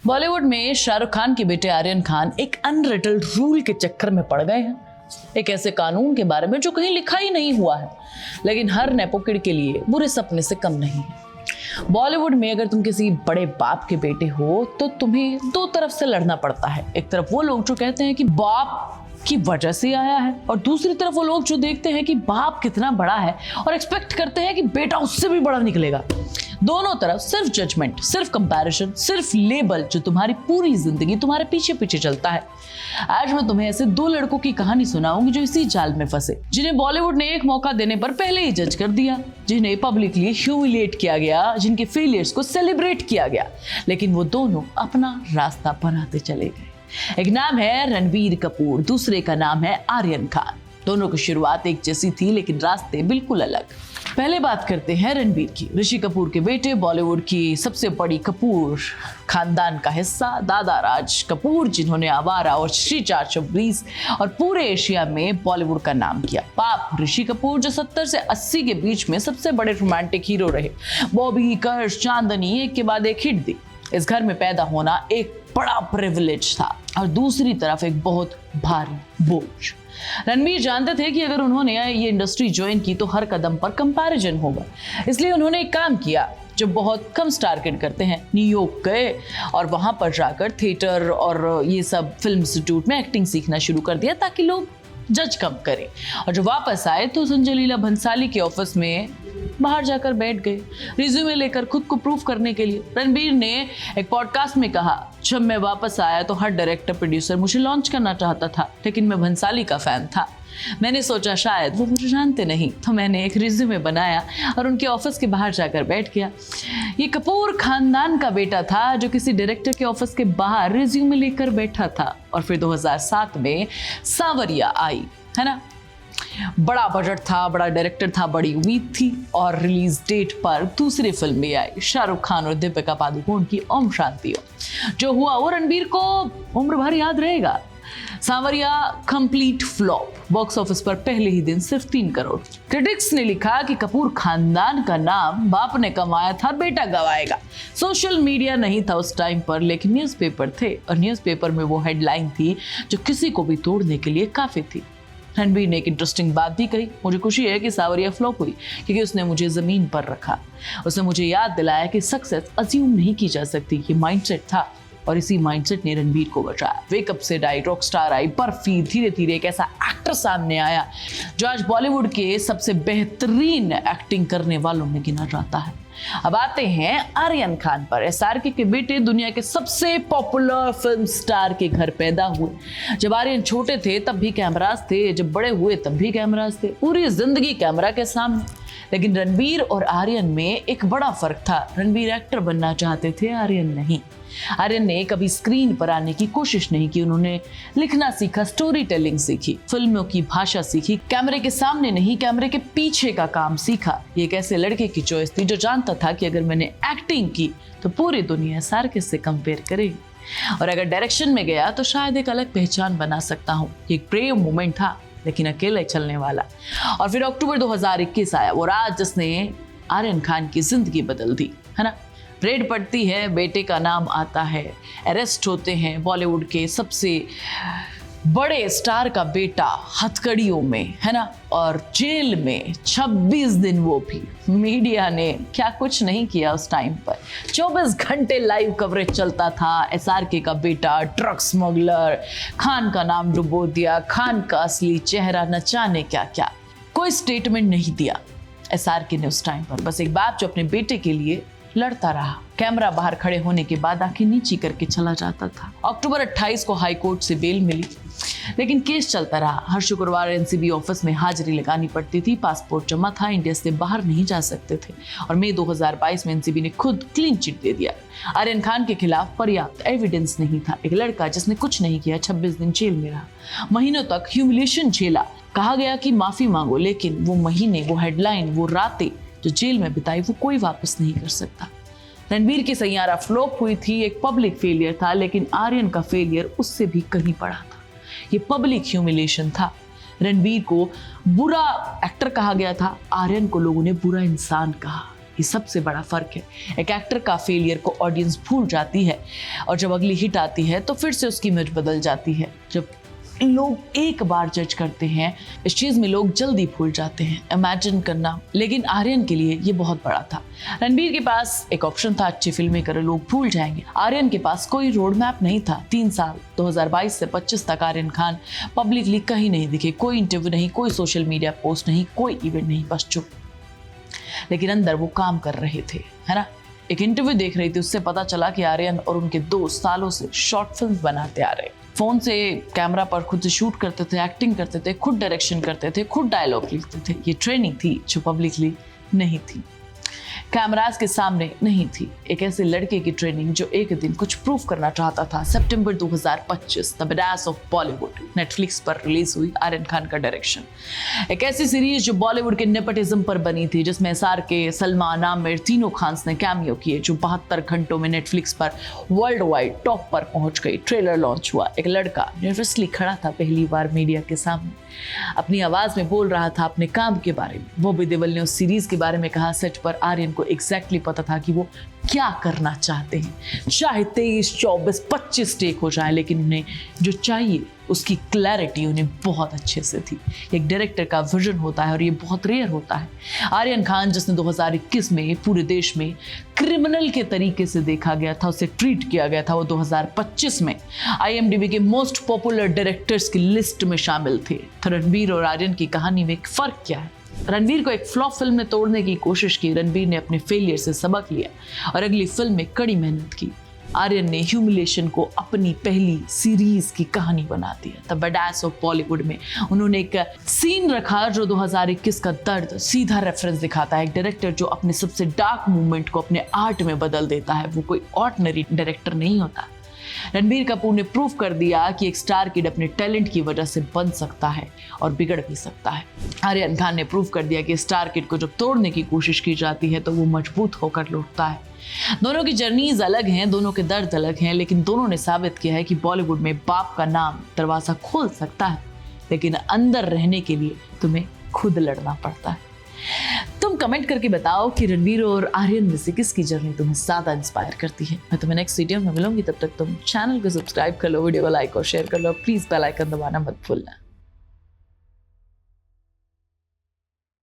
बॉलीवुड में शाहरुख खान के बेटे आर्यन खान एक अनरिटन रूल के चक्कर में पड़ गए हैं। एक ऐसे कानून के बारे में जो कहीं लिखा ही नहीं हुआ है, लेकिन हर नेपोकिड के लिए बुरे सपने से कम नहीं है। बॉलीवुड में अगर तुम किसी बड़े बाप के बेटे हो तो तुम्हें दो तरफ से लड़ना पड़ता है। एक तरफ वो लोग जो कहते हैं कि बाप की वजह से आया है, और दूसरी तरफ वो लोग जो देखते हैं कि बाप कितना बड़ा है और एक्सपेक्ट करते हैं कि बेटा उससे भी बड़ा निकलेगा। दोनों तरफ सिर्फ जजमेंट, सिर्फ कंपैरिजन, सिर्फ लेबल जो तुम्हारी पूरी जिंदगी तुम्हारे पीछे पीछे चलता है। आज मैं तुम्हें ऐसे दो लड़कों की कहानी सुनाऊंगी जो इसी जाल में फंसे, जिन्हें बॉलीवुड ने एक मौका देने पर पहले ही जज कर दिया, जिन्हें पब्लिकली ह्यूमिलिएट किया गया, जिनके फेलियर्स को सेलिब्रेट किया गया, लेकिन वो दोनों अपना रास्ता बनाते चले गए। एक नाम है रणबीर कपूर, दूसरे का नाम है आर्यन खान। दोनों की शुरुआत एक जैसी थी, लेकिन रास्ते बिल्कुल अलग। पहले बात करते हैं रणबीर की। ऋषि कपूर के बेटे, बॉलीवुड की सबसे बड़ी कपूर खानदान का हिस्सा, दादा राज कपूर, जिन्होंने आवारा और श्री 420 और पूरे एशिया में बॉलीवुड का नाम किया। बाप ऋषि कपूर जो 70 से 80 के बीच में सबसे बड़े रोमांटिक हीरो रहे। बॉबी, कर्ष, चांदनी एक के बाद एक हिट दी। इस घर में पैदा होना एक बड़ा प्रिविलेज था और दूसरी तरफ एक बहुत भारी बोझ। रणबीर जानते थे कि अगर उन्होंने ये इंडस्ट्री ज्वाइन की तो हर कदम पर कंपैरिजन होगा, इसलिए उन्होंने एक काम किया जो बहुत कम स्टार किड करते हैं। न्यूयॉर्क गए और वहां पर जाकर थिएटर और ये सब फिल्म इंस्टीट्यूट में एक्टिंग सीखना शुरू कर दिया ताकि लोग जज कम करें। और जब वापस आए तो संजय लीला भंसाली के ऑफिस में बाहर जाकर बैठ गए, रिज्यूमे लेकर खुद को प्रूव करने के लिए। रणबीर ने एक पॉडकास्ट में कहा, जब मैं वापस आया तो हर डायरेक्टर प्रोड्यूसर मुझे लॉन्च करना चाहता था, लेकिन मैं भंसाली का फैन था। मैंने सोचा शायद वो मुझे जानते नहीं, तो मैंने एक रिज्यूमे बनाया और उनके ऑफिस के बाहर जाकर बैठ गया। ये कपूर खानदान का बेटा था जो किसी डायरेक्टर के ऑफिस के बाहर रिज्यूमे लेकर बैठा था। और फिर 2007 में सांवरिया आई, है ना। बड़ा बजट था, बड़ा डायरेक्टर था, बड़ी उम्मीद थी, और रिलीज डेट पर दूसरी फिल्म भी आई, शाहरुख खान और दीपिका पादुकोण की ओम शांति ओम। जो हुआ वो रणबीर को उम्र भर याद रहेगा। सांवरिया कंप्लीट फ्लॉप, बॉक्स ऑफिस पर पहले ही दिन सिर्फ 3 करोड़। क्रिटिक्स ने लिखा कि कपूर खानदान का नाम बाप ने कमाया था, बेटा गवाएगा। सोशल मीडिया नहीं था उस टाइम पर, लेकिन न्यूज़पेपर थे, और न्यूज़पेपर में वो हेडलाइन थी जो किसी को भी तोड़ने के लिए काफी थी। रणबीर ने एक इंटरेस्टिंग बात भी कही, मुझे खुशी है कि सांवरिया फ्लॉप हुई क्योंकि उसने मुझे जमीन पर रखा। उसने मुझे याद दिलाया कि सक्सेस अज्यूम नहीं की जा सकती, ये माइंडसेट था, और इसी माइंडसेट ने रणबीर को बचाया। वेकअप से आई, रॉक स्टार आई, बर्फी, धीरे धीरे एक ऐसा एक्टर सामने आया जो आज बॉलीवुड के सबसे बेहतरीन एक्टिंग करने वालों में गिना जाता है। अब आते हैं आर्यन खान पर। एसआरके के बेटे दुनिया के सबसे पॉपुलर फिल्म स्टार के घर पैदा हुए। जब आर्यन छोटे थे तब भी कैमरास थे, जब बड़े हुए तब भी कैमरास थे, पूरी जिंदगी कैमरा के सामने। लेकिन रणबीर और आर्यन में एक बड़ा फर्क था। रणबीर एक्टर बनना चाहते थे, आर्यन नहीं। आर्यन ने कभी स्क्रीन पर आने की कोशिश नहीं की। उन्होंने लिखना सीखा, स्टोरी टेलिंग सीखी, फिल्मों की भाषा सीखी, कैमरे के सामने नहीं कैमरे के पीछे का काम सीखा। ये एक ऐसे लड़के की चॉइस थी जो जानता था कि अगर मैंने एक्टिंग की तो पूरी दुनिया सार्के से कंपेयर करेगी, और अगर डायरेक्शन में गया तो शायद एक अलग पहचान बना सकता हूँ। ये एक ब्रेव मोमेंट था, लेकिन अकेले चलने वाला। और फिर अक्टूबर 2021 आया, वो रात जिसने आर्यन खान की जिंदगी बदल दी, है ना। रेड पड़ती है, बेटे का नाम आता है, अरेस्ट होते हैं बॉलीवुड के सबसे बड़े स्टार का बेटा हथकड़ियों में, है ना, और जेल में 26 दिन वो भी। मीडिया ने क्या कुछ नहीं किया उस टाइम पर। 24 घंटे लाइव कवरेज चलता था। एसआरके का बेटा ड्रग स्मगलर, खान का नाम डुबो दिया, खान का असली चेहरा, न जाने क्या क्या। कोई स्टेटमेंट नहीं दिया एसआरके ने उस टाइम पर। बस एक बाप जो अपने बेटे के लिए लड़ता रहा। कैमरा बाहर खड़े होने के बाद आंखें नीची करके चला जाता था। अक्टूबर 28 को हाई कोर्ट से बेल मिली, लेकिन केस चलता रहा। हर शुक्रवार एनसीबी ऑफिस में हाजिरी लगानी पड़ती थी। पासपोर्ट जमा था, इंडिया से बाहर नहीं जा सकते थे, और मई 2022 में एनसीबी ने खुद क्लीन चिट दे दिया। आर्यन खान के खिलाफ पर्याप्त एविडेंस नहीं था। एक लड़का जिसने कुछ नहीं किया 26 दिन जेल में रहा, महीनों तक ह्यूमिलिएशन झेला। कहा गया कि माफी मांगो, लेकिन वो महीने, वो हेडलाइन, वो रातें जो जेल में बिताई वो कोई वापस नहीं कर सकता। रणबीर की सैयारा फ्लॉप हुई थी, एक पब्लिक फेलियर था, लेकिन आर्यन का फेलियर उससे भी कहीं बड़ा था। ये पब्लिक ह्यूमिलिएशन था। रणबीर को बुरा एक्टर कहा गया था, आर्यन को लोगों ने बुरा इंसान कहा। ये सबसे बड़ा फर्क है। एक एक्टर का फेलियर को ऑडियंस भूल जाती है और जब अगली हिट आती है तो फिर से उसकी इमेज बदल जाती है। जब लोग एक बार जज करते हैं, इस चीज में लोग जल्दी भूल जाते हैं। इमेजिन करना, लेकिन आर्यन के लिए ये बहुत बड़ा था। रणबीर के पास एक ऑप्शन था, अच्छी फिल्में करे लोग भूल जाएंगे। आर्यन के पास कोई रोड मैप नहीं था। 3 साल 2022 से 25 तक आर्यन खान पब्लिकली कहीं नहीं दिखे, कोई इंटरव्यू नहीं, कोई सोशल मीडिया पोस्ट नहीं, कोई इवेंट नहीं, बस चुप। लेकिन अंदर वो काम कर रहे थे, है ना। एक इंटरव्यू देख रही थी, उससे पता चला कि आर्यन और उनके दोस्त सालों से शॉर्ट फिल्म बनाते आ रहे, फोन से कैमरा पर खुद से शूट करते थे, एक्टिंग करते थे, खुद डायरेक्शन करते थे, खुद डायलॉग लिखते थे। ये ट्रेनिंग थी जो पब्लिकली नहीं थी, कैमरास के सामने नहीं थी। एक ऐसे लड़के की ट्रेनिंग जो एक दिन कुछ प्रूव करना चाहता था। सितंबर 2025 द बडास ऑफ बॉलीवुड नेटफ्लिक्स पर रिलीज हुई, आर्यन खान का डायरेक्शन। एक ऐसी सीरीज जो बॉलीवुड के नेपोटिज्म पर बनी थी, जिसमें SRK, सलमान, आमिर, तीनों खान्स ने कैमियो किए, जो 72 घंटों में नेटफ्लिक्स पर वर्ल्ड वाइड टॉप पर पहुंच गई। ट्रेलर लॉन्च हुआ, एक लड़का नर्वसली खड़ा था पहली बार मीडिया के सामने, अपनी आवाज में बोल रहा था अपने काम के बारे में। बॉबी देओल ने उस सीरीज के बारे में कहा, सेट पर आर्यन को एग्जैक्टली पता था कि वो क्या करना चाहते हैं। चाहे 23, 24, 25 टेक हो जाए, लेकिन उन्हें जो चाहिए उसकी क्लैरिटी उन्हें बहुत अच्छे से थी। एक डायरेक्टर का विजन होता है और ये बहुत रेयर होता है। आर्यन खान, जिसने 2021 में पूरे देश में क्रिमिनल के तरीके से देखा गया था, उसे ट्रीट किया गया था, वो 2025 में IMDb के मोस्ट पॉपुलर डायरेक्टर्स की लिस्ट में शामिल थे। तो रणबीर और आर्यन की कहानी में एक फर्क क्या है? रणबीर को एक फ्लॉप फिल्म ने तोड़ने की कोशिश की, रणबीर ने अपने फेलियर से सबक लिया और अगली फिल्म में कड़ी मेहनत की। आर्यन ने ह्यूमिलेशन को अपनी पहली सीरीज की कहानी बना दिया। द बडास ऑफ बॉलीवुड में उन्होंने एक सीन रखा जो 2021 का दर्द सीधा रेफरेंस दिखाता है। एक डायरेक्टर जो अपने सबसे डार्क मूवमेंट को अपने आर्ट में बदल देता है, वो कोई ऑर्डिनरी डायरेक्टर नहीं होता। रणबीर कपूर ने प्रूव कर दिया कि एक स्टार किड अपने टैलेंट की वजह से बन सकता है और बिगड़ भी सकता है। आर्यन खान ने प्रूव कर दिया कि स्टार किड को जब तोड़ने की कोशिश की जाती है तो वो मजबूत होकर लौटता है। दोनों की जर्नीज अलग हैं, दोनों के दर्द अलग हैं, लेकिन दोनों ने साबित किया है कि बॉलीवुड में बाप का नाम दरवाजा खोल सकता है, लेकिन अंदर रहने के लिए तुम्हें खुद लड़ना पड़ता है। तुम कमेंट करके बताओ कि रणबीर और आर्यन में से किसकी जर्नी तुम्हें ज्यादा इंस्पायर करती है। मैं तुम्हें नेक्स्ट वीडियो में मिलूंगी, तब तक तुम चैनल को सब्सक्राइब कर लो, वीडियो को लाइक और शेयर कर लो, प्लीज बेल आइकन दबाना मत भूलना।